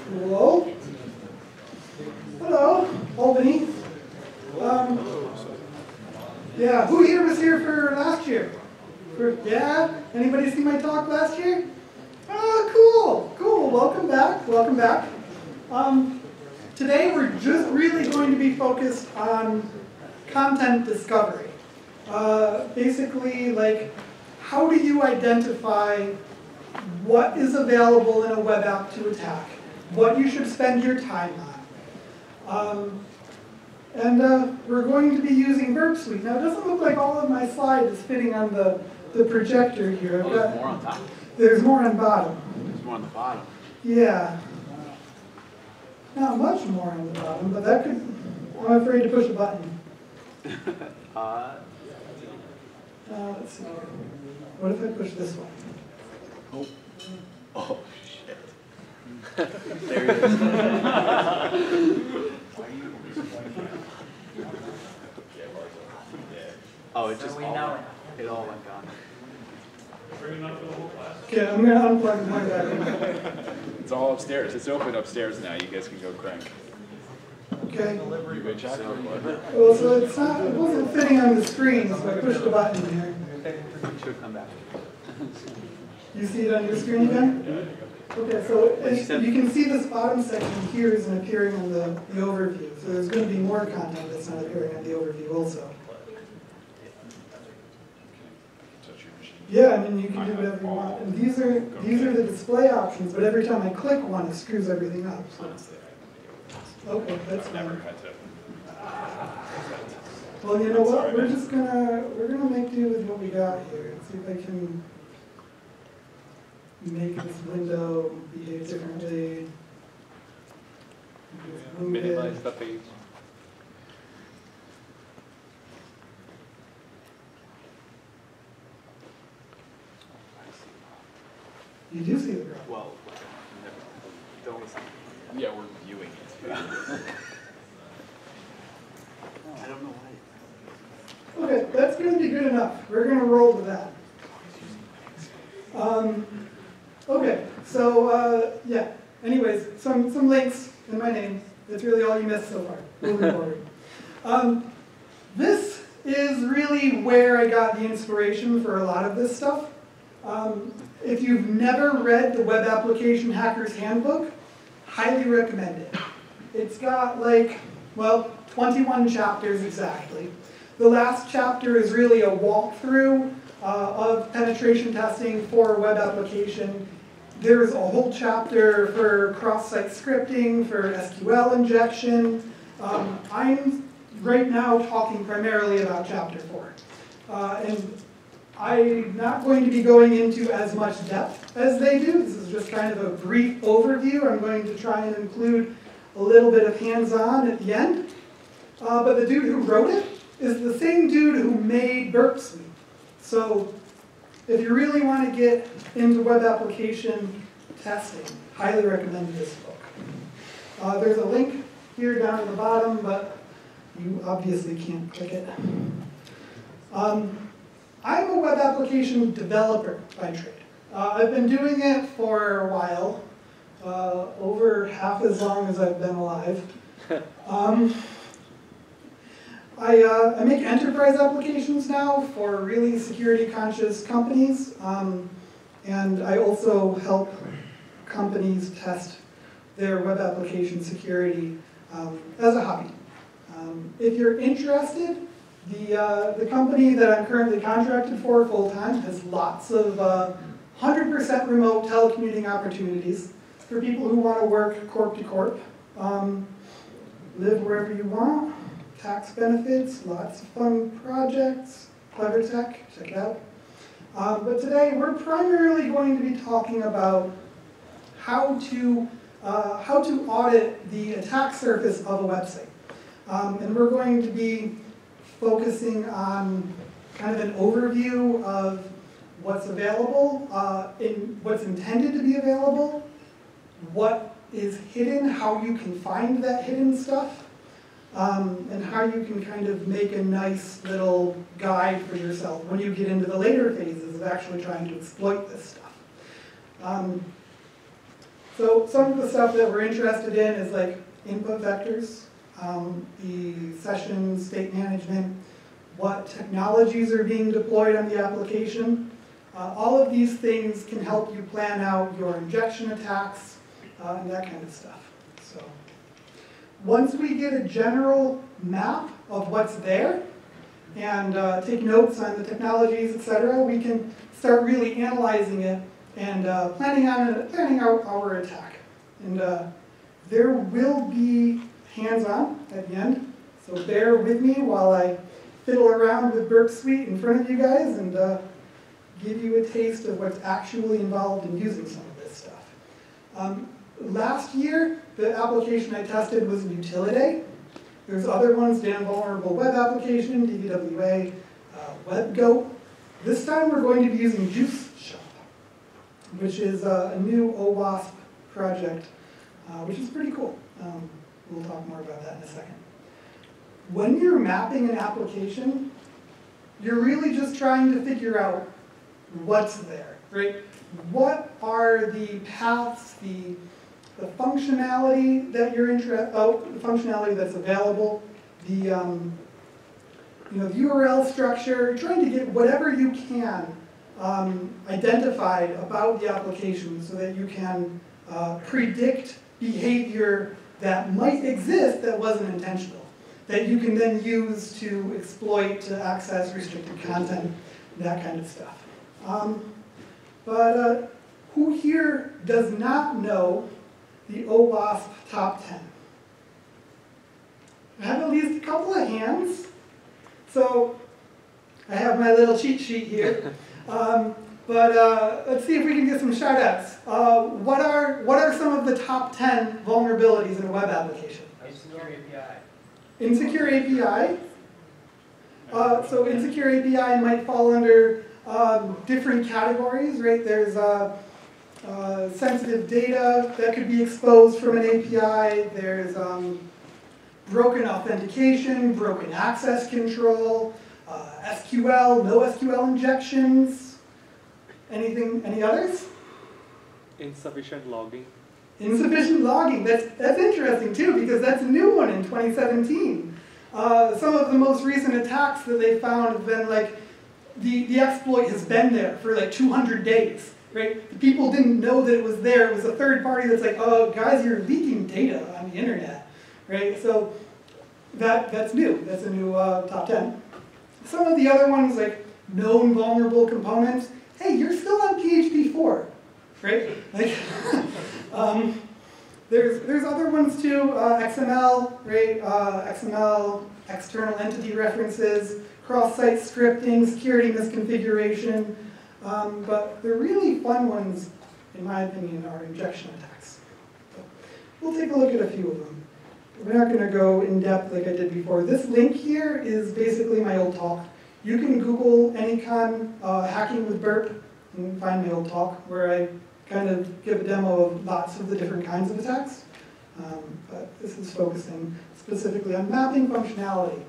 Cool. Hello, Albany. Yeah, who here was here for last year? Yeah? Anybody see my talk last year? Oh, cool. Welcome back. Today we're just really going to be focused on content discovery. Basically, like, how do you identify what is available in a web app to attack? What you should spend your time on. We're going to be using Burp Suite. Now, it doesn't look like all of my slide is fitting on the projector here. There's more on top. There's more on bottom. There's more on the bottom. Yeah. Not much more on the bottom, but that could... I'm afraid to push a button. Let's see here. What if I push this one? Oh shit. There it is. Oh, it just it all went gone. Okay, I'm going to unplug my battery. It's all upstairs. It's open upstairs now. You guys can go crank. Okay. You good, Chad? Well, so it wasn't fitting on the screen, so I pushed the button here. It should come back. You see it on your screen again? Okay, so you can see this bottom section here isn't appearing on the overview. So there's going to be more content that's not appearing on the overview also. Yeah, I mean, you can do whatever you want. And these are the display options, but every time I click one, it screws everything up. So. Okay, that's fine. Well, you know what? We're gonna make do with what we got here. Let's see if I can make this window behave differently. Minimize the page. You do see the graph. Well, don't listen. Yeah, we're viewing it. I don't know why. Okay, that's going to be good enough. We're going to roll with that. Okay, so yeah. Anyways, some links in my name. That's really all you missed so far. Moving forward. This is really where I got the inspiration for a lot of this stuff. If you've never read the Web Application Hacker's Handbook, highly recommend it. It's got like, well, 21 chapters exactly. The last chapter is really a walkthrough of penetration testing for a web application. There's a whole chapter for cross-site scripting, for SQL injection. I'm right now talking primarily about chapter 4. And I'm not going to be going into as much depth as they do. This is just kind of a brief overview. I'm going to try and include a little bit of hands-on at the end. But the dude who wrote it is the same dude who made Burp Suite. So if you really want to get into web application testing, highly recommend this book. There's a link here down at the bottom, but you obviously can't click it. I'm a web application developer by trade. I've been doing it for a while, over half as long as I've been alive. I make enterprise applications now for really security-conscious companies, and I also help companies test their web application security as a hobby. If you're interested, the company that I'm currently contracted for full-time has lots of 100% remote telecommuting opportunities for people who want to work corp to corp, live wherever you want, tax benefits, lots of fun projects, clever tech, check it out. But today we're primarily going to be talking about how to audit the attack surface of a website. And we're going to be focusing on kind of an overview of what's available, what's intended to be available, what is hidden, how you can find that hidden stuff, and how you can kind of make a nice little guide for yourself when you get into the later phases of actually trying to exploit this stuff. So some of the stuff that we're interested in is like input vectors, the session state management, what technologies are being deployed on the application. All of these things can help you plan out your injection attacks and that kind of stuff. So once we get a general map of what's there and take notes on the technologies, etc., we can start really analyzing it and planning our attack. And there will be hands-on at the end, so bear with me while I fiddle around with Burp Suite in front of you guys and give you a taste of what's actually involved in using some of this stuff. Last year, the application I tested was Utility. There's other ones, Dan Vulnerable Web Application, DVWA, WebGoat. This time we're going to be using Juice Shop, which is a new OWASP project, which is pretty cool. We'll talk more about that in a second. When you're mapping an application, you're really just trying to figure out what's there, right? What are the paths, the functionality that you're interested, the functionality that's available, the the URL structure, trying to get whatever you can identified about the application so that you can predict behavior that might exist that wasn't intentional, that you can then use to exploit, to access restricted content, that kind of stuff. But who here does not know the OWASP top 10? I have at least a couple of hands. So I have my little cheat sheet here. But let's see if we can get some shout outs. What are some of the top 10 vulnerabilities in a web application? Insecure API. Insecure API. So insecure API might fall under different categories, right? There's sensitive data that could be exposed from an API. There's broken authentication, broken access control, SQL, no SQL injections. Any others? Insufficient logging. Insufficient logging, that's interesting too, because that's a new one in 2017. Some of the most recent attacks that they found have been like, the exploit has been there for like 200 days, right? The people didn't know that it was there. It was a third party that's like, oh, guys, you're leaking data on the internet, right? So that's new. That's a new top 10. Some of the other ones, like known vulnerable components, hey, you're still on PHP 4, right? Like, there's other ones too, XML, right? XML, external entity references, cross-site scripting, security misconfiguration. But the really fun ones, in my opinion, are injection attacks. So we'll take a look at a few of them. We're not going to go in depth like I did before. This link here is basically my old talk. You can Google ANYCON hacking with Burp and find my old talk where I kind of give a demo of lots of the different kinds of attacks. But this is focusing specifically on mapping functionality.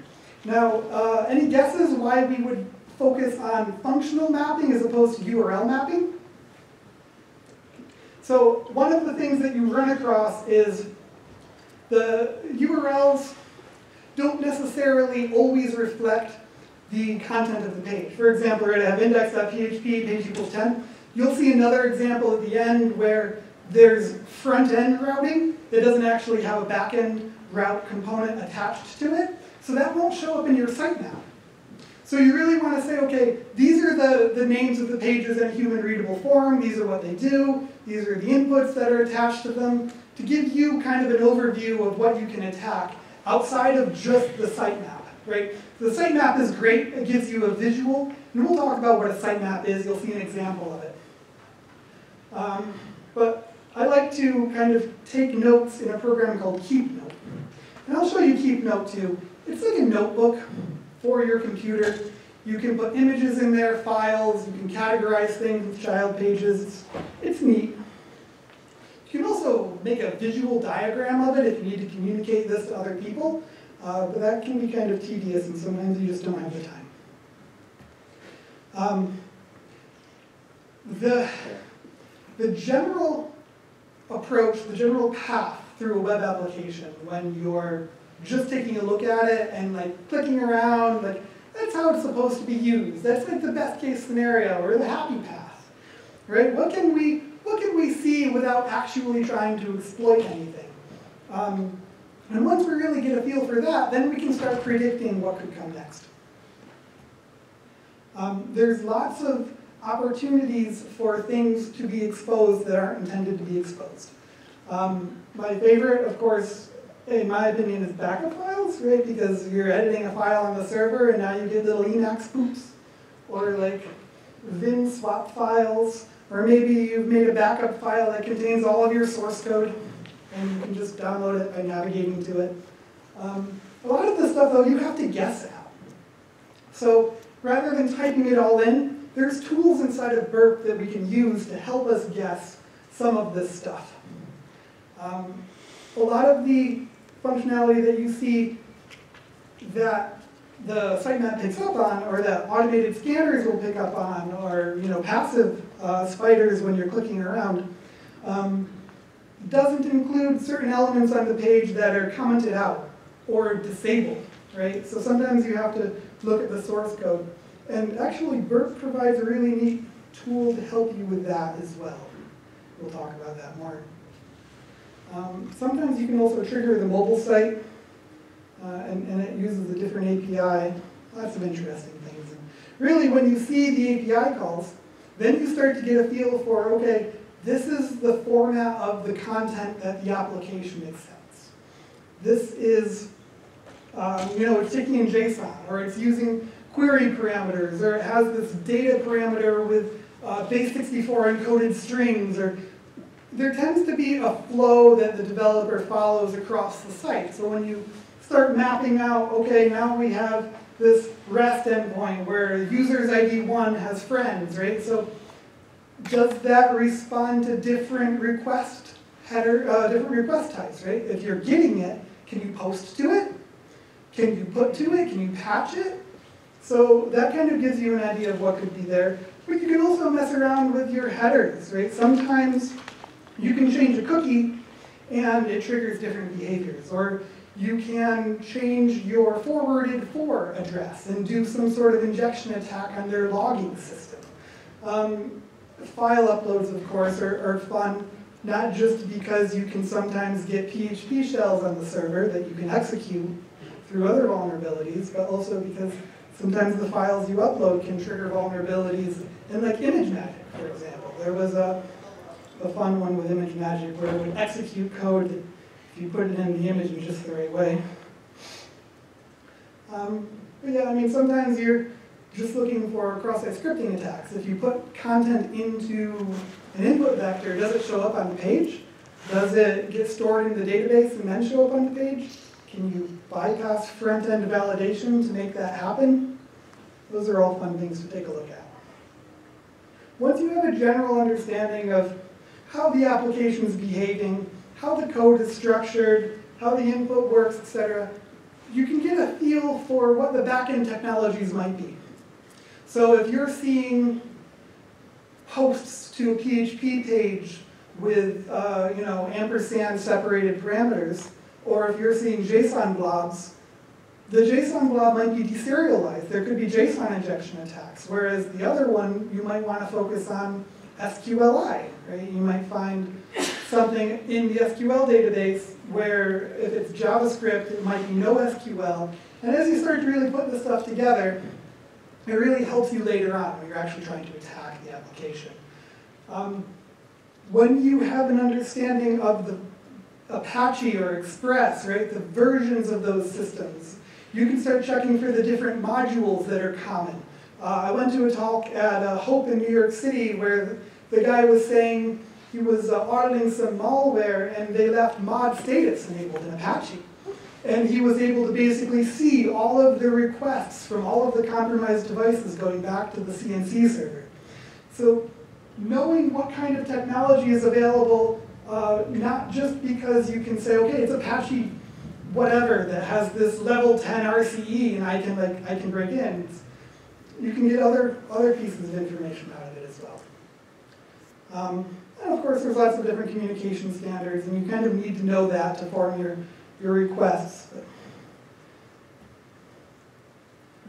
Now, any guesses why we would focus on functional mapping as opposed to URL mapping? So one of the things that you run across is the URLs don't necessarily always reflect the content of the page. For example, we're going to have index.php, page equals 10. You'll see another example at the end where there's front-end routing that doesn't actually have a back-end route component attached to it. So that won't show up in your sitemap. So you really want to say, okay, these are the names of the pages in a human readable form. These are what they do. These are the inputs that are attached to them, to give you kind of an overview of what you can attack outside of just the sitemap, right? The sitemap is great. It gives you a visual. And we'll talk about what a sitemap is. You'll see an example of it. But I like to kind of take notes in a program called KeepNote. And I'll show you KeepNote too. It's like a notebook for your computer. You can put images in there, files. You can categorize things with child pages. It's neat. You can also make a visual diagram of it if you need to communicate this to other people. But that can be kind of tedious, and sometimes you just don't have the time. The general approach, the general path through a web application when you're just taking a look at it and like clicking around, like that's how it's supposed to be used. That's like the best case scenario or the happy path, right? What can we see without actually trying to exploit anything? And once we really get a feel for that, then we can start predicting what could come next. There's lots of opportunities for things to be exposed that aren't intended to be exposed. My favorite, of course, in my opinion, is backup files, right? Because you're editing a file on the server and now you get little Emacs spoops, or like Vim swap files, or maybe you've made a backup file that contains all of your source code and you can just download it by navigating to it. A lot of this stuff, though, you have to guess at. So rather than typing it all in, there's tools inside of Burp that we can use to help us guess some of this stuff. A lot of the functionality that you see that the sitemap picks up on, or that automated scanners will pick up on, or passive spiders when you're clicking around, doesn't include certain elements on the page that are commented out or disabled, right? So sometimes you have to look at the source code. And actually, Burp provides a really neat tool to help you with that as well. We'll talk about that more. Sometimes you can also trigger the mobile site, and it uses a different API. Lots of interesting things. And really, when you see the API calls, then you start to get a feel for, okay, this is the format of the content that the application accepts. This is, it's taking in JSON, or it's using query parameters, or it has this data parameter with base64 encoded strings, or there tends to be a flow that the developer follows across the site. So when you start mapping out, okay, now we have this REST endpoint where user's ID 1 has friends, right? So does that respond to different request different request types, right? If you're getting it, can you post to it? Can you put to it? Can you patch it? So that kind of gives you an idea of what could be there. But you can also mess around with your headers, right? Sometimes you can change a cookie and it triggers different behaviors. Or you can change your forwarded for address and do some sort of injection attack on their logging system. File uploads, of course, are fun, not just because you can sometimes get PHP shells on the server that you can execute through other vulnerabilities, but also because sometimes the files you upload can trigger vulnerabilities in like ImageMagick, for example. There was a fun one with ImageMagick where it would execute code that if you put it in the image in just the right way. But yeah, I mean, sometimes you're just looking for cross-site scripting attacks. If you put content into an input vector, does it show up on the page? Does it get stored in the database and then show up on the page? Can you bypass front-end validation to make that happen? Those are all fun things to take a look at. Once you have a general understanding of how the application is behaving, how the code is structured, how the input works, etc., you can get a feel for what the back-end technologies might be. So if you're seeing posts to a PHP page with ampersand separated parameters, or if you're seeing JSON blobs, the JSON blob might be deserialized. There could be JSON injection attacks, whereas the other one, you might want to focus on SQLi, right? You might find something in the SQL database where if it's JavaScript, it might be no SQL. And as you start to really put this stuff together, it really helps you later on when you're actually trying to attack the application. When you have an understanding of the Apache or Express, right, the versions of those systems, you can start checking for the different modules that are common. I went to a talk at Hope in New York City where the guy was saying he was auditing some malware and they left mod status enabled in Apache. And he was able to basically see all of the requests from all of the compromised devices going back to the CNC server. So knowing what kind of technology is available, not just because you can say, okay, it's Apache whatever that has this level 10 RCE and I can break in. You can get other pieces of information out of it as well. And of course, there's lots of different communication standards, and you kind of need to know that to form your requests. But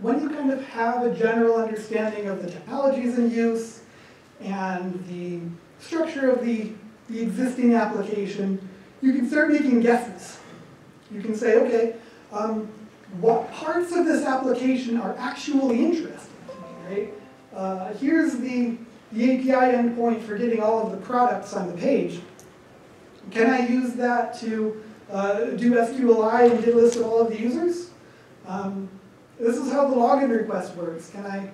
when you kind of have a general understanding of the technologies in use and the structure of the existing application, you can start making guesses. You can say, okay, what parts of this application are actually interesting to me, right? Here's the API endpoint for getting all of the products on the page. Can I use that to do SQLi and get a list of all of the users? This is how the login request works. Can I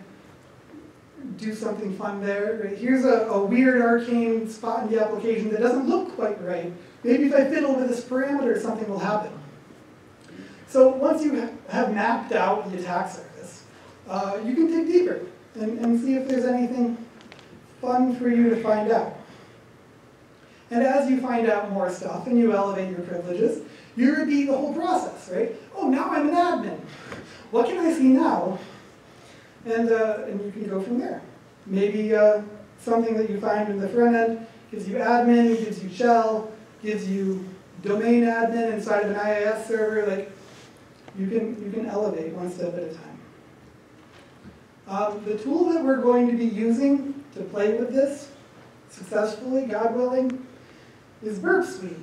do something fun there? Right? Here's a weird arcane spot in the application that doesn't look quite right. Maybe if I fiddle with this parameter, something will happen. So once you have mapped out the attack surface, you can dig deeper and see if there's anything fun for you to find out. And as you find out more stuff and you elevate your privileges, you repeat the whole process, right? Oh, now I'm an admin. What can I see now? And you can go from there. Maybe something that you find in the front end gives you admin, gives you shell, gives you domain admin inside of an IIS server. Like, you can elevate one step at a time. The tool that we're going to be using to play with this successfully, God willing, is Burp Suite.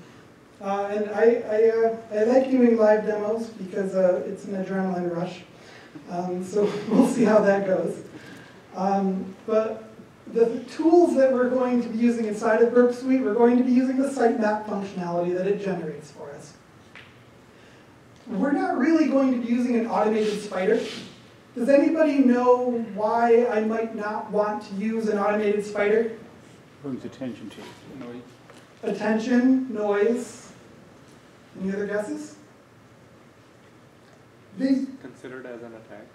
And I like doing live demos because it's an adrenaline rush. So we'll see how that goes. But the tools that we're going to be using inside of Burp Suite, we're going to be using the sitemap functionality that it generates for us. We're not really going to be using an automated spider. Does anybody know why I might not want to use an automated spider? Brings attention to it. Noise. Attention, noise. Any other guesses? Considered as an attack?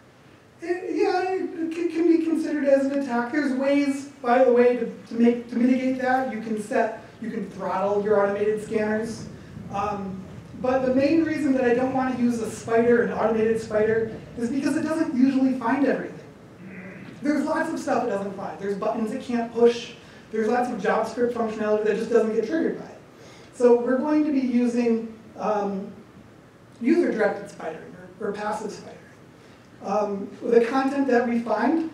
It can be considered as an attack. There's ways, by the way, to mitigate that. You can throttle your automated scanners. But the main reason that I don't want to use a spider, an automated spider, is because it doesn't usually find everything. There's lots of stuff it doesn't find. There's buttons it can't push. There's lots of JavaScript functionality that just doesn't get triggered by it. So we're going to be using user-directed spidering or passive spidering. The content that we find,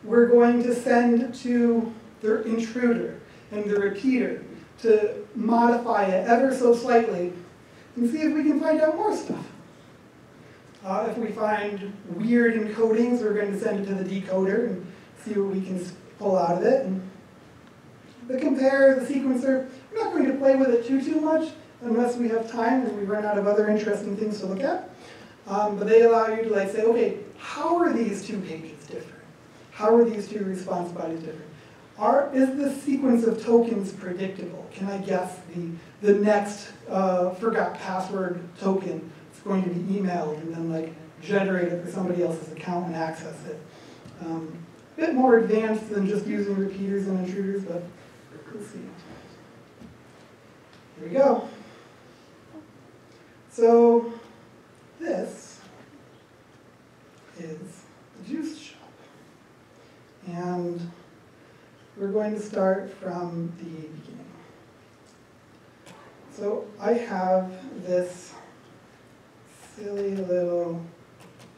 we're going to send to the intruder and the repeater to modify it ever so slightly and see if we can find out more stuff. If we find weird encodings, we're going to send it to the decoder and see what we can pull out of it. And the compare, the sequencer, we're not going to play with it too much unless we have time and we run out of other interesting things to look at. But they allow you to say, okay, how are these two pages different? How are these two response bodies different? Is the sequence of tokens predictable? Can I guess the next forgot password token is going to be emailed and then generated for somebody else's account and access it? A bit more advanced than just using repeaters and intruders, but we'll see. Here we go. So this is the juice shop. And we're going to start from the beginning. So I have this silly little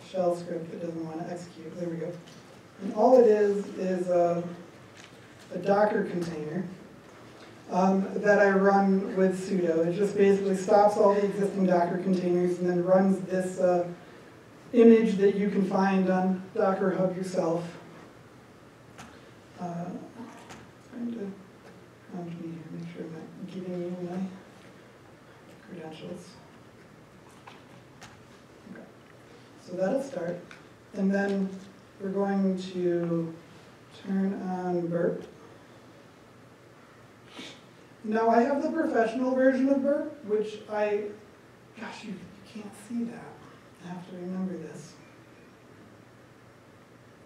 shell script that doesn't want to execute. There we go. And all it is a Docker container that I run with sudo. It just basically stops all the existing Docker containers and then runs this image that you can find on Docker Hub yourself. Trying to prompt me here, make sure I'm not giving you my credentials. Okay. So that'll start. And then we're going to turn on Burp. Now I have the professional version of Burp, which gosh, you can't see that. I have to remember this.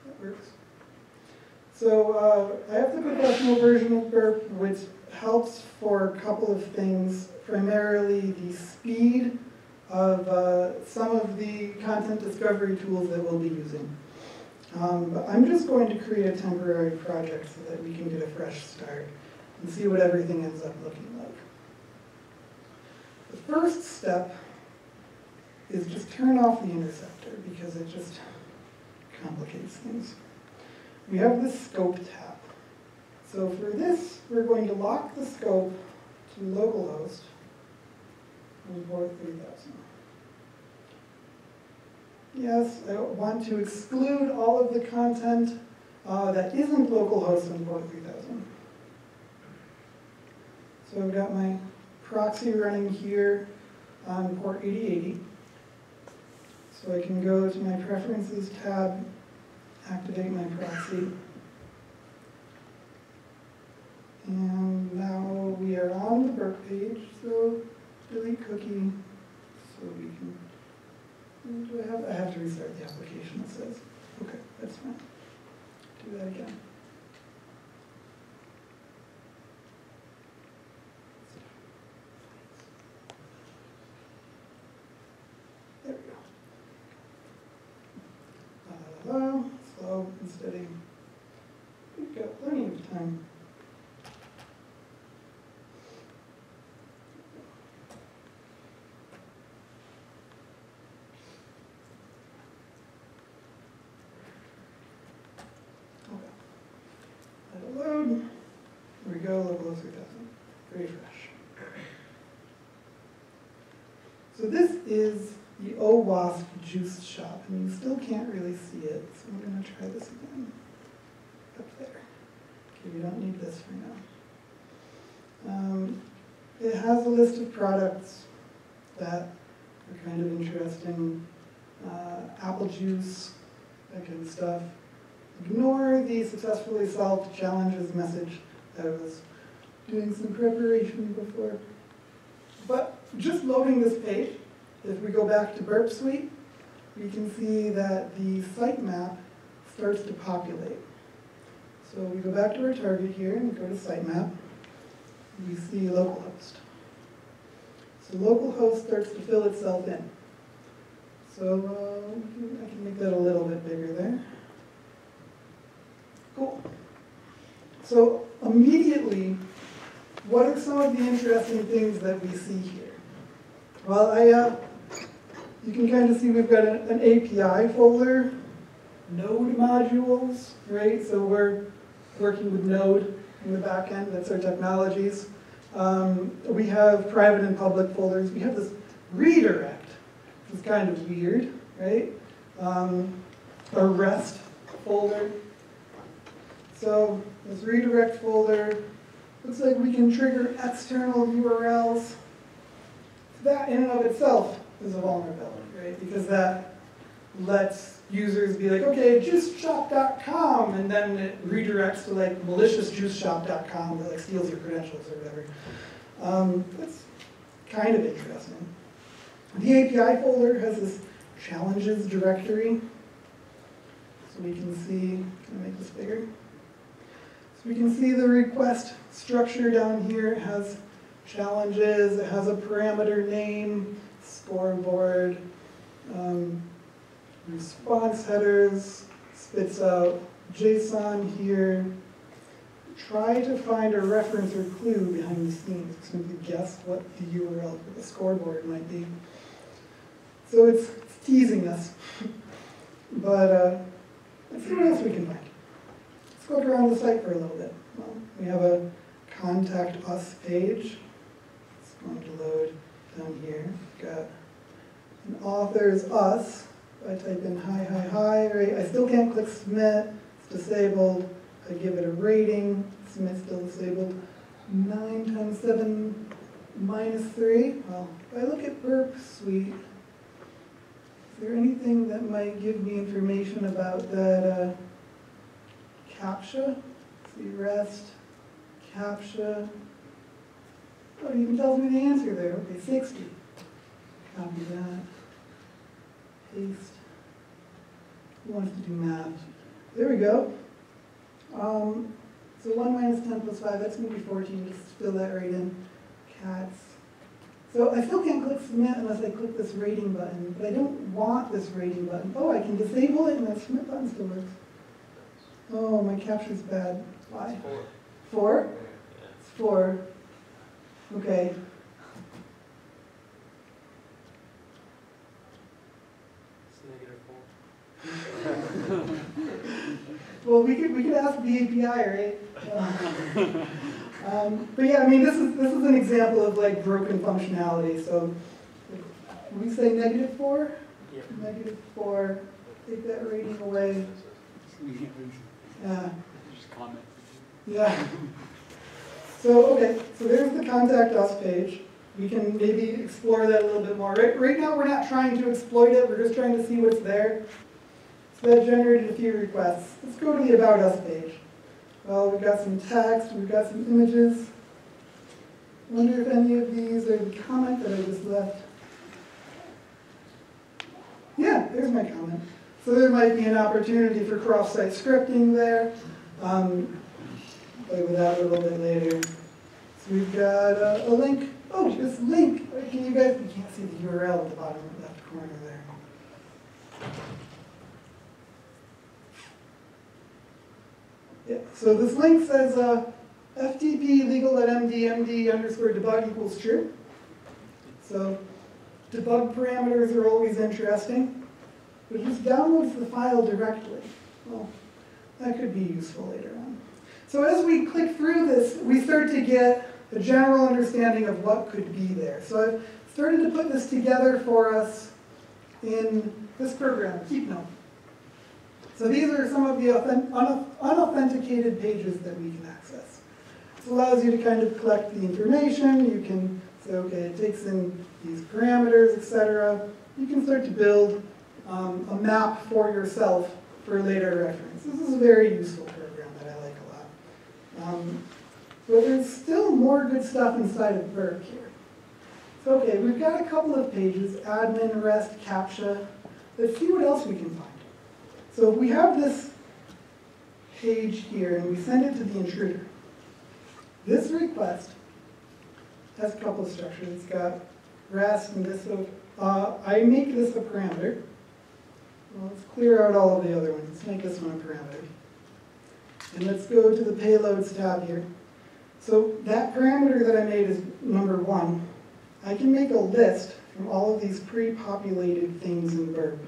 That works. So I have the professional version of Burp, which helps for a couple of things, primarily the speed of some of the content discovery tools that we'll be using. But I'm just going to create a temporary project so that we can get a fresh start. and see what everything ends up looking like. The first step is just turn off the interceptor because it just complicates things. We have this scope tab. So for this, we're going to lock the scope to localhost on port 3000. Yes, I want to exclude all of the content that isn't localhost on port 3000. So I've got my proxy running here on port 8080. So I can go to my Preferences tab, activate my proxy. And now we are on the Burp page, so delete cookie, so we can, I have to restart the application, it says. Okay, that's fine. Do that again. There we go. Slow and steady. We've got plenty of time. Load. Here we go, local 3000. Refresh. So this is the OWASP juice shop, and you still can't really see it, so I'm going to try this again. Up there. Okay, we don't need this for now. It has a list of products that are kind of interesting. Apple juice, that kind of stuff. Ignore the successfully solved challenges message. I was doing some preparation before. But just loading this page, if we go back to Burp Suite, we can see that the sitemap starts to populate. So we go back to our target here and go to sitemap. We see localhost. So localhost starts to fill itself in. So I can make that a little bit bigger there. Cool. So immediately, what are some of the interesting things that we see here? Well, you can kind of see we've got an API folder, Node modules, right? So we're working with Node in the back end. That's our technologies. We have private and public folders. We have this redirect, which is kind of weird, right? A REST folder. So this redirect folder looks like we can trigger external URLs. That in and of itself is a vulnerability, right? Because that lets users be like, okay, juiceshop.com, and then it redirects to like malicious juiceshop.com that like steals your credentials or whatever. That's kind of interesting. The API folder has this challenges directory. So we can see, can I make this bigger? So we can see the request structure down here. It has challenges, it has a parameter name, scoreboard, response headers, spits out JSON here. Try to find a reference or clue behind the scenes. Simply guess what the URL for the scoreboard might be. So it's teasing us. But let's see what else we can find. Let's go around the site for a little bit. Well, we have a contact us page. It's going to load down here. We've got an author's us. If I type in hi, right? I still can't click submit. It's disabled. I give it a rating. Submit's still disabled. 9 times 7 minus 3. Well, if I look at Burp Suite, is there anything that might give me information about that CAPTCHA? See, REST, CAPTCHA. Oh, it even tells me the answer there. Okay, 60. Copy that. Paste. Who wants to do math? There we go. So 1 minus 10 plus 5, that's going to be 14. Just fill that right in. Cats. So I still can't click submit unless I click this rating button, but I don't want this rating button. Oh, I can disable it and that submit button still works. Oh, my capture's bad. Why? 4. 4? It's 4. Okay. Well, we could ask the API, right? But yeah, I mean, this is an example of like broken functionality. So we say -4. Yep. -4. Take that rating away. Yeah. Just comment. Yeah. So okay, so there's the contact us page. We can maybe explore that a little bit more. Right now, we're not trying to exploit it. We're just trying to see what's there. So that generated a few requests. Let's go to the About Us page. Well, we've got some text, we've got some images. I wonder if any of these are the comment that I just left. Yeah, there's my comment. So there might be an opportunity for cross-site scripting there. Play with that a little bit later. So we've got a link. Oh, this link. Can you guys, you can't see the URL at the bottom left corner there. Yeah, so this link says FTP legal.md_debug equals true. So debug parameters are always interesting, but it just downloads the file directly. Well, that could be useful later on. So as we click through this, we start to get a general understanding of what could be there. So I've started to put this together for us in this program, KeepNote. So these are some of the unauthenticated pages that we can access. This allows you to kind of collect the information. You can say, okay, it takes in these parameters, etc. You can start to build a map for yourself for later reference. This is a very useful program that I like a lot. But there's still more good stuff inside of Burp here. So okay, we've got a couple of pages, admin, rest, CAPTCHA. Let's see what else we can find. So if we have this page here and we send it to the intruder, this request has a couple of structures. It's got rest and this. So I make this a parameter. Well, let's clear out all of the other ones. Let's make this one a parameter. And let's go to the payloads tab here. So that parameter that I made is number 1. I can make a list from all of these pre-populated things in Burp.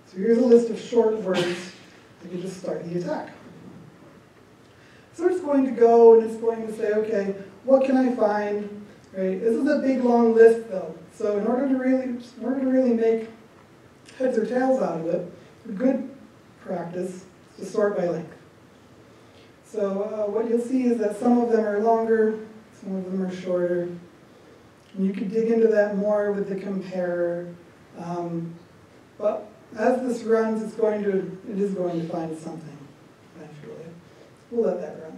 So here's a list of short words. I can just start the attack. So it's going to go and it's going to say, okay, what can I find? Right? This is a big long list though. So in order to really make heads or tails out of it, a good practice is to sort by length. So what you'll see is that some of them are longer, some of them are shorter. And you could dig into that more with the comparer. But as this runs, it is going to find something eventually. We'll let that run.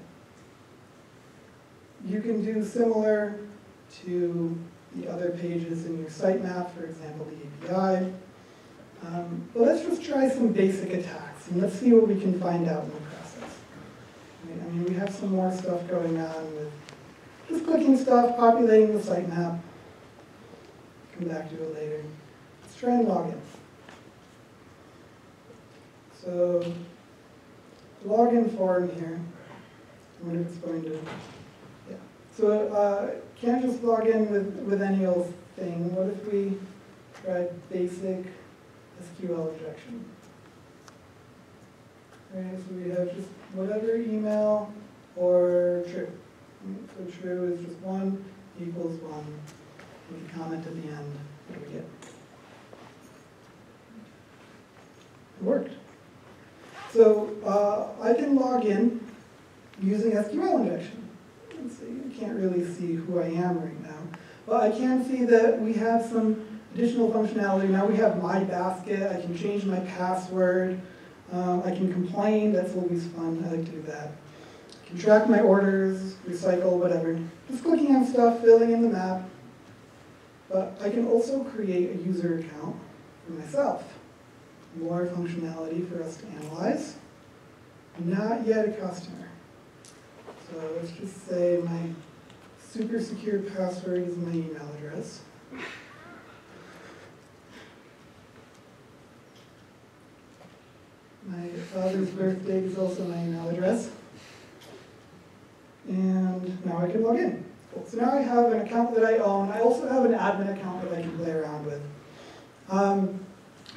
You can do similar to the other pages in your sitemap, for example, the API. But let's just try some basic attacks, and let's see what we can find out in the process. Right? I mean, we have some more stuff going on with just clicking stuff, populating the sitemap. Come back to it later. Let's try and log in. So, login form here. I wonder if it's going to, yeah. So, can't just log in with any old thing. What if we tried basic SQL injection? Right, so we have just whatever email or true. So true is just 1 equals 1. We can comment at the end. What do we get? It worked. So I can log in using SQL injection. Let's see, you can't really see who I am right now. But I can see that we have some additional functionality. Now we have my basket. I can change my password. I can complain. That's always fun. I like to do that. I can track my orders, recycle, whatever. Just clicking on stuff, filling in the map. But I can also create a user account for myself. More functionality for us to analyze. Not yet a customer. So let's just say my super secure password is my email address. My father's birthday is also my email address. And now I can log in. Cool. So now I have an account that I own. I also have an admin account that I can play around with.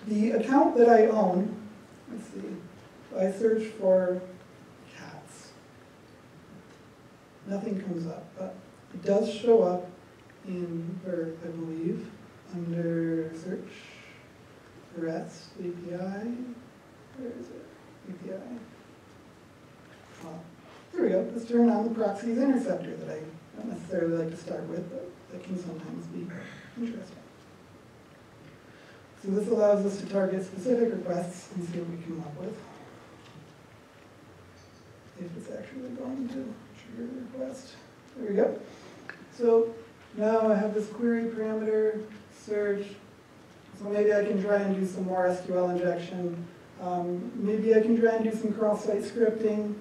The account that I own, let's see, I search for cats. Nothing comes up, but it does show up in Burp, I believe, under search, REST, API. Where is it? API. Here we go. Let's turn on the proxy's interceptor that I don't necessarily like to start with, but that can sometimes be interesting. So this allows us to target specific requests and see what we come up with. If it's actually going to trigger the request. There we go. So now I have this query parameter, search. So maybe I can try and do some more SQL injection. Maybe I can try and do some cross-site scripting.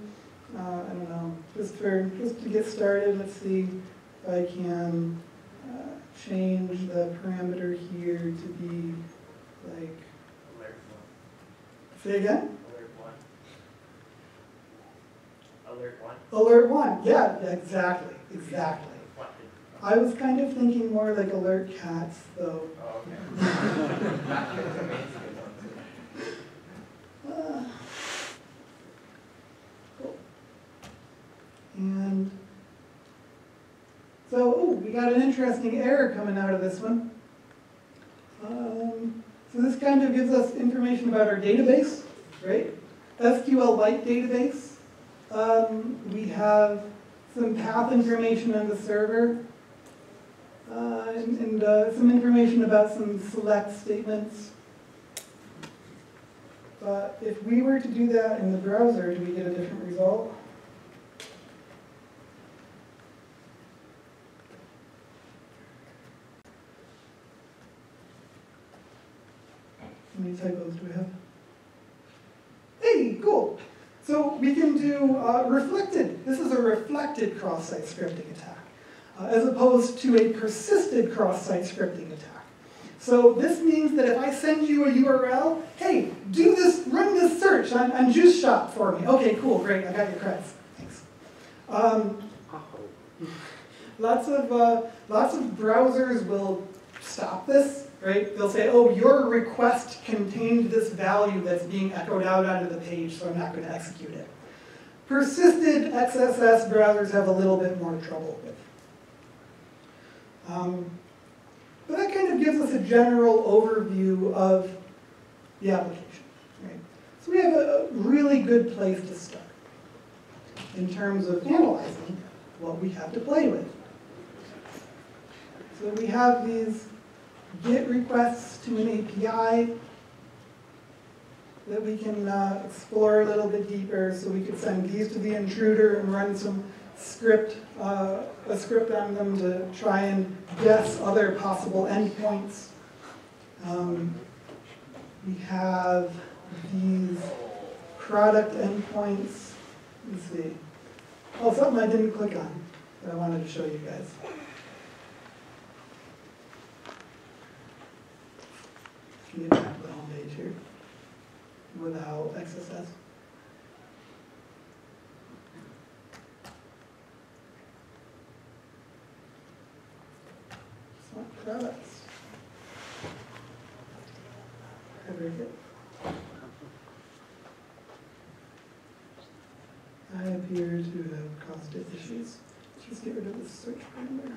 I don't know, just to get started, let's see if I can change the parameter here to be like, Alert say again? 1. Alert 1. Alert 1, yeah, exactly. I was kind of thinking more like alert cats, though. Oh, okay. Cool. And so, we got an interesting error coming out of this one. So this kind of gives us information about our database, right? SQLite database. We have some path information on the server, and some information about some select statements. But if we were to do that in the browser, do we get a different result? How many typos do we have? Hey, cool. So we can do reflected. This is a reflected cross-site scripting attack, as opposed to a persisted cross-site scripting attack. So this means that if I send you a URL, hey, do this, run this search on Juice Shop for me. Okay, cool, great, I got your credits. Thanks. Lots of browsers will stop this, right? They'll say, oh, your request contained this value that's being echoed out onto the page, so I'm not going to execute it. Persisted XSS browsers have a little bit more trouble with. But that kind of gives us a general overview of the application, right? So we have a really good place to start in terms of analyzing what we have to play with. So we have these GET requests to an API that we can explore a little bit deeper. So we could send these to the intruder and run some script, a script on them to try and guess other possible endpoints. We have these product endpoints. Let's see. Oh, something I didn't click on that I wanted to show you guys. Can you tap the home page here without XSS? Smart products. Very good. I appear to have caused it issues. Let's just get rid of this search parameter.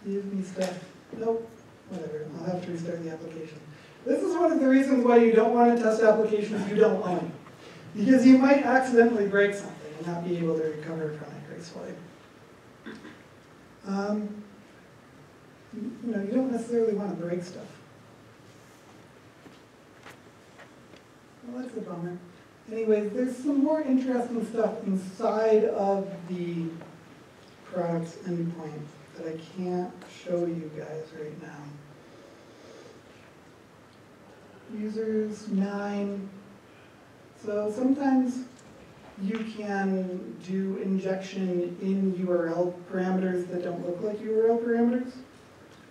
Give me stuff. Nope. Whatever. I'll have to restart the application. This is one of the reasons why you don't want to test applications you don't own. Because you might accidentally break something and not be able to recover from it gracefully. You don't necessarily want to break stuff. Well, that's a bummer. Anyways, there's some more interesting stuff inside of the products endpoint that I can't show you guys right now. Users 9. So sometimes you can do injection in URL parameters that don't look like URL parameters.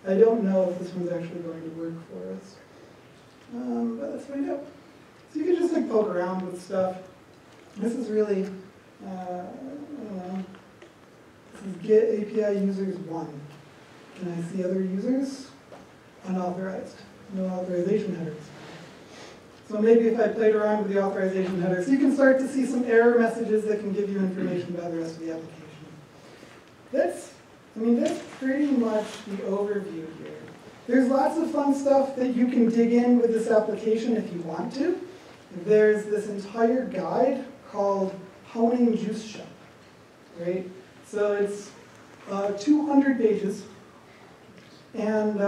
I don't know if this one's actually going to work for us. But let's find out. So you can just poke around with stuff. This is really, I don't know, this is get API users 1. Can I see other users? Unauthorized, no authorization headers. So maybe if I played around with the authorization headers, you can start to see some error messages that can give you information about the rest of the application. That's pretty much the overview here. There's lots of fun stuff that you can dig in with this application if you want to. There's this entire guide called Honing Juice Shop, right? So it's 200 pages, and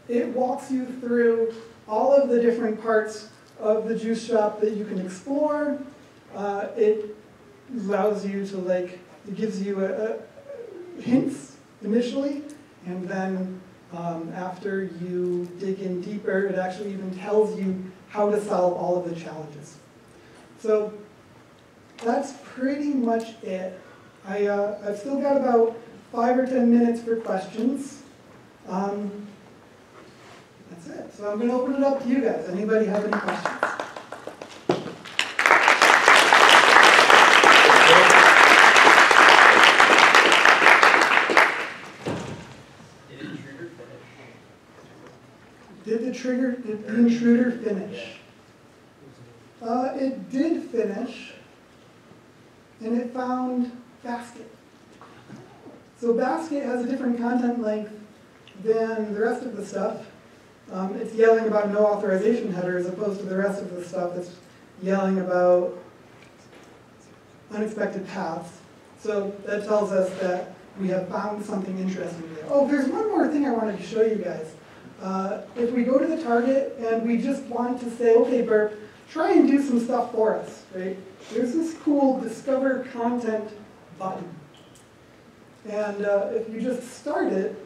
it walks you through all of the different parts of the juice shop that you can explore. It allows you to, like, it gives you hints initially, and then after you dig in deeper, it actually even tells you how to solve all of the challenges. So that's pretty much it. I've still got about 5 or 10 minutes for questions. That's it. So I'm going to open it up to you guys. Anybody have any questions? Did the intruder finish? It did finish, and it found basket. So basket has a different content length than the rest of the stuff. It's yelling about no authorization header as opposed to the rest of the stuff that's yelling about unexpected paths. So that tells us that we have found something interesting there. Oh, there's one more thing I wanted to show you guys. If we go to the target and we just want to say, okay, Burp, try and do some stuff for us, right? There's this cool Discover Content button. And if you just start it,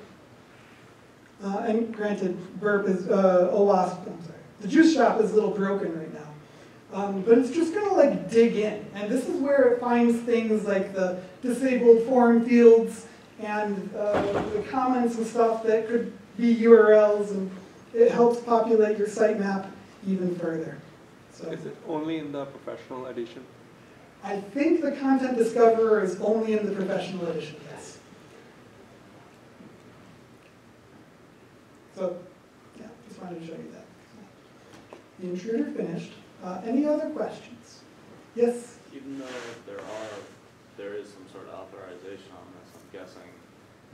and granted, Burp is, OWASP, I'm sorry, the juice shop is a little broken right now. But it's just going to, like, dig in. And this is where it finds things like the disabled form fields and the comments and stuff that could be URLs, and it helps populate your sitemap even further. So, Is it only in the professional edition? I think the Content Discoverer is only in the professional edition, yes. So, yeah, just wanted to show you that. The intruder finished. Any other questions? Yes? Even though there is some sort of authorization on this, I'm guessing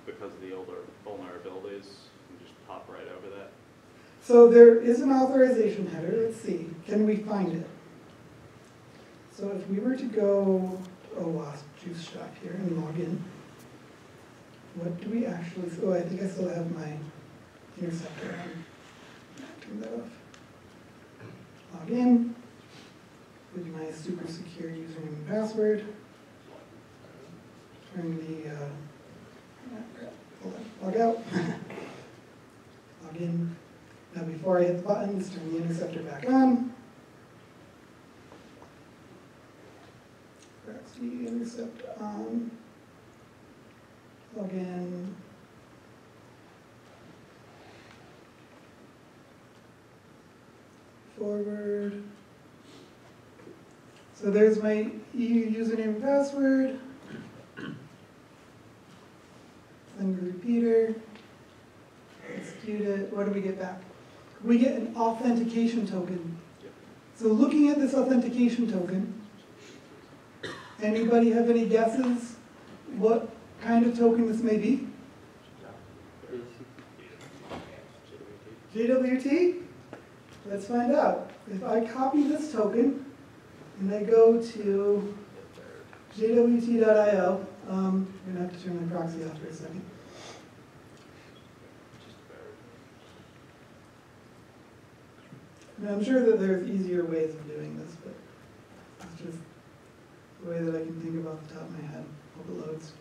because of the older vulnerabilities, you can just pop right over that. So there is an authorization header. Let's see. Can we find it? So if we were to go to OWASP Juice Shop here and log in, what do we actually, oh, I think I still have my interceptor on. Turn that off. Log in with my super secure username and password. Turn the, hold on, log out. Log in. Now before I hit the buttons, turn the interceptor back on. Press the intercept on. Log in. Forward. So there's my EU username and password. Send the repeater. Execute it. What do we get back? We get an authentication token. So looking at this authentication token, anybody have any guesses what kind of token this may be? JWT? Let's find out. If I copy this token and I go to jwt.io, I'm going to have to turn my proxy off for a second. I mean, I'm sure that there's easier ways of doing this, but it's just the way that I can think of off the top of my head. Hope it loads.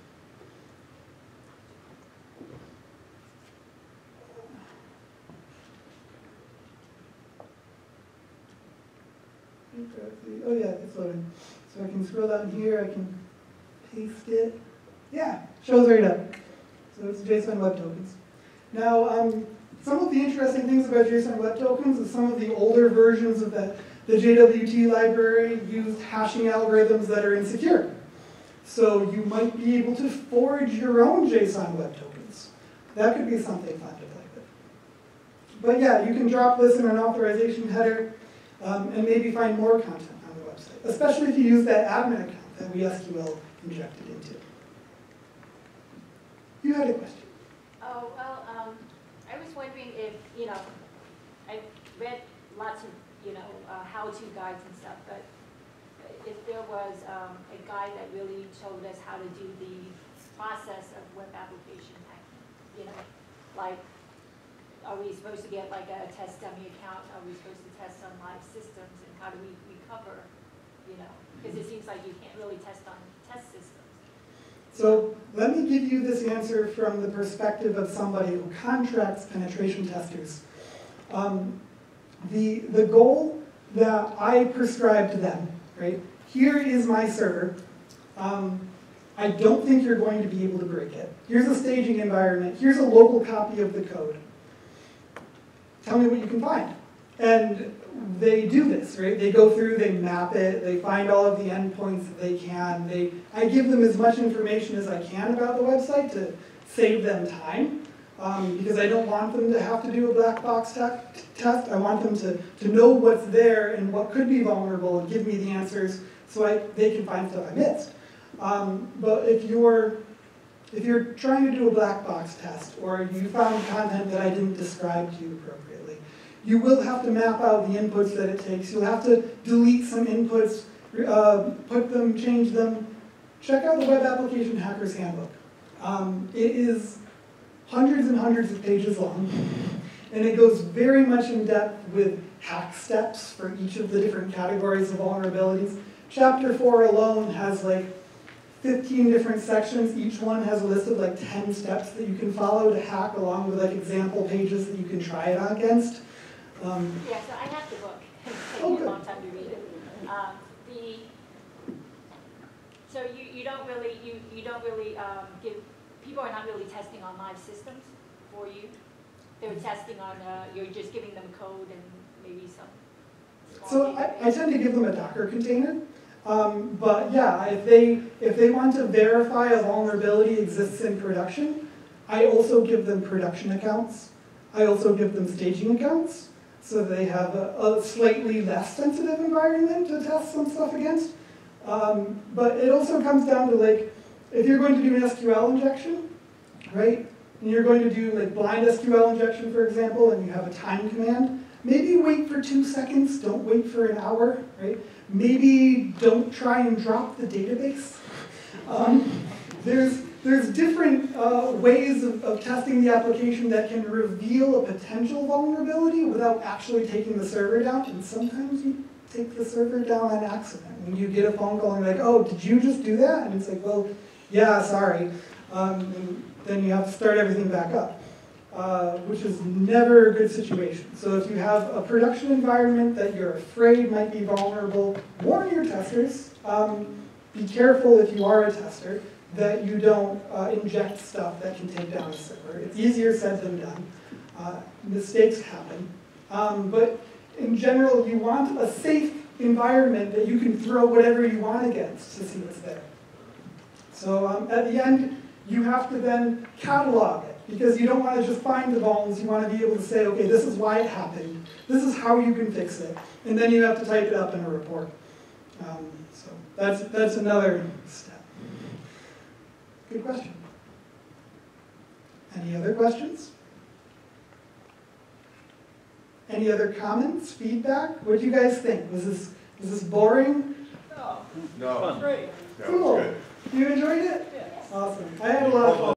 Oh yeah, it's loading. So I can scroll down here, I can paste it. Yeah, shows right up. So it's JSON Web Tokens. Now, some of the interesting things about JSON Web Tokens is some of the older versions of that the JWT library used hashing algorithms that are insecure. So you might be able to forge your own JSON web tokens. That could be something fun to play with. But yeah, you can drop this in an authorization header and maybe find more content on the website, especially if you use that admin account that we SQL injected into. You had a question. Oh, well, I was wondering if, I read lots of, how-to guides and stuff, but if there was a guide that really showed us how to do the process of web application hacking, like, are we supposed to get like a test dummy account? Are we supposed to test on live systems? And how do we recover, because it seems like you can't really test on test systems. So let me give you this answer from the perspective of somebody who contracts penetration testers. The goal that I prescribe to them, right? Here is my server. I don't think you're going to be able to break it. Here's a staging environment. Here's a local copy of the code. Tell me what you can find. And they do this, right? They go through, they map it, they find all of the endpoints that they can. I give them as much information as I can about the website to save them time, because I don't want them to have to do a black box test. I want them to know what's there and what could be vulnerable and give me the answers so they can find stuff I missed. But if you're trying to do a black box test, or you found content that I didn't describe to you appropriately, you will have to map out the inputs that it takes. You'll have to delete some inputs, put them, change them. Check out the Web Application Hacker's Handbook. It is hundreds and hundreds of pages long, and it goes very much in depth with hack steps for each of the different categories of vulnerabilities. Chapter 4 alone has like 15 different sections. Each one has a list of like 10 steps that you can follow to hack, along with like example pages that you can try it on against. Yeah, so I have the book. It's taken a long time to read it. So you don't really give, people are not really testing on live systems for you. They're testing on, you're just giving them code and maybe some. So I tend to give them a Docker container. But yeah, if they want to verify a vulnerability exists in production, I also give them production accounts. I also give them staging accounts, so they have a slightly less sensitive environment to test some stuff against. But it also comes down to like, if you're going to do an SQL injection, right? And you're going to do like blind SQL injection, for example, and you have a time command, maybe wait for 2 seconds, don't wait for an hour, right? Maybe don't try and drop the database. There's different ways of testing the application that can reveal a potential vulnerability without actually taking the server down. And sometimes you take the server down on accident. When you get a phone call and you're like, oh, did you just do that? And it's like, well, yeah, sorry. And then you have to start everything back up. Which is never a good situation. So if you have a production environment that you're afraid might be vulnerable, warn your testers. Be careful if you are a tester that you don't inject stuff that can take down a server. It's easier said than done. Mistakes happen. But in general, you want a safe environment that you can throw whatever you want against to see what's there. So at the end, you have to then catalog it, because you don't want to just find the vulns. You want to be able to say, okay, this is why it happened. This is how you can fix it. And then you have to type it up in a report. So that's another step. Good question. Any other questions? Any other comments, feedback? What do you guys think? Was this boring? No. Great. Cool. You enjoyed it? Yes. Awesome. I had a lot of fun.